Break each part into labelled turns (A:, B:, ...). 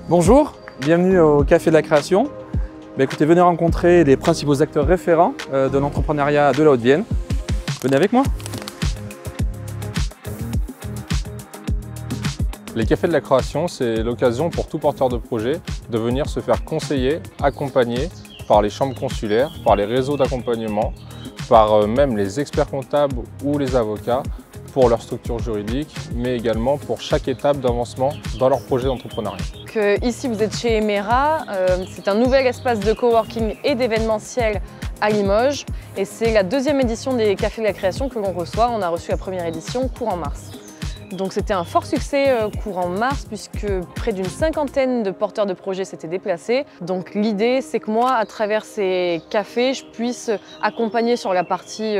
A: Bonjour, bienvenue au Café de la Création. Écoutez, venez rencontrer les principaux acteurs référents de l'entrepreneuriat de la Haute-Vienne. Venez avec moi.
B: Les Cafés de la Création, c'est l'occasion pour tout porteur de projet de venir se faire conseiller, accompagner par les chambres consulaires, par les réseaux d'accompagnement, par même les experts comptables ou les avocats pour leur structure juridique, mais également pour chaque étape d'avancement dans leur projet d'entrepreneuriat.
C: Ici, vous êtes chez Emera, c'est un nouvel espace de coworking et d'événementiel à Limoges et c'est la deuxième édition des Cafés de la Création que l'on reçoit. On a reçu la première édition courant mars. Donc c'était un fort succès courant mars puisque près d'une cinquantaine de porteurs de projets s'étaient déplacés. Donc l'idée c'est que moi, à travers ces cafés, je puisse accompagner sur la partie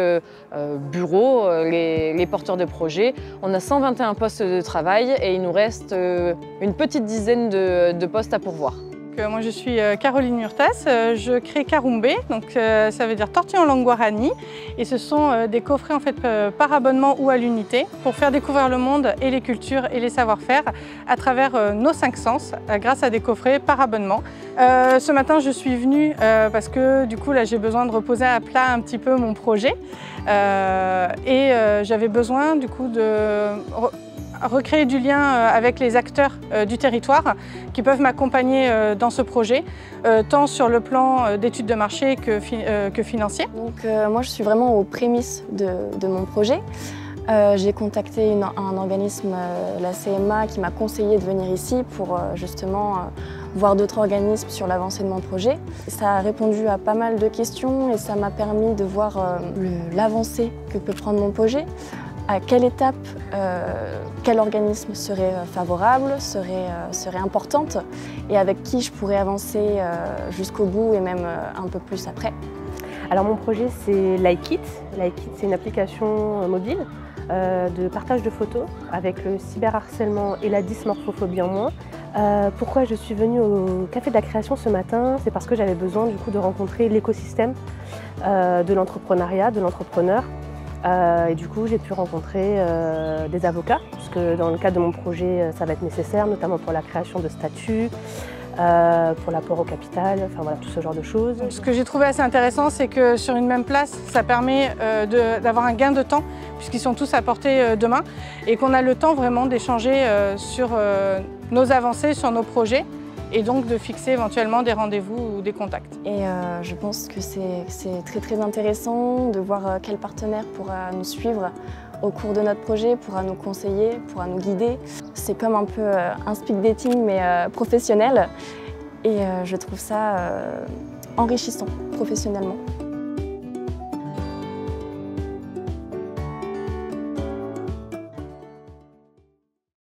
C: bureau les porteurs de projets. On a 121 postes de travail et il nous reste une petite dizaine de postes à pourvoir.
D: Moi je suis Caroline Murtas, je crée Karumbé, donc ça veut dire tortue en langue guarani et ce sont des coffrets en fait par abonnement ou à l'unité pour faire découvrir le monde et les cultures et les savoir-faire à travers nos 5 sens grâce à des coffrets par abonnement. Ce matin je suis venue parce que du coup là j'ai besoin de reposer à plat un petit peu mon projet et j'avais besoin du coup de recréer du lien avec les acteurs du territoire qui peuvent m'accompagner dans ce projet, tant sur le plan d'études de marché que financier.
E: Donc moi je suis vraiment aux prémices de mon projet. J'ai contacté un organisme, la CMA, qui m'a conseillé de venir ici pour justement voir d'autres organismes sur l'avancée de mon projet. Ça a répondu à pas mal de questions et ça m'a permis de voir l'avancée que peut prendre mon projet. À quelle étape, quel organisme serait favorable, serait importante et avec qui je pourrais avancer jusqu'au bout et même un peu plus après.
F: Alors mon projet c'est Like It. Like It c'est une application mobile de partage de photos avec le cyberharcèlement et la dysmorphophobie en moins. Pourquoi je suis venue au Café de la Création ce matin? C'est parce que j'avais besoin du coup de rencontrer l'écosystème de l'entrepreneuriat, de l'entrepreneur. Et du coup, j'ai pu rencontrer des avocats, puisque dans le cadre de mon projet, ça va être nécessaire, notamment pour la création de statuts, pour l'apport au capital, enfin voilà, tout ce genre de choses.
D: Ce que j'ai trouvé assez intéressant, c'est que sur une même place, ça permet d'avoir un gain de temps, puisqu'ils sont tous à portée de main, et qu'on a le temps vraiment d'échanger sur nos avancées, sur nos projets, et donc de fixer éventuellement des rendez-vous ou des contacts.
E: Et je pense que c'est très intéressant de voir quel partenaire pourra nous suivre au cours de notre projet, pourra nous conseiller, pourra nous guider. C'est comme un peu un speed dating mais professionnel et je trouve ça enrichissant professionnellement.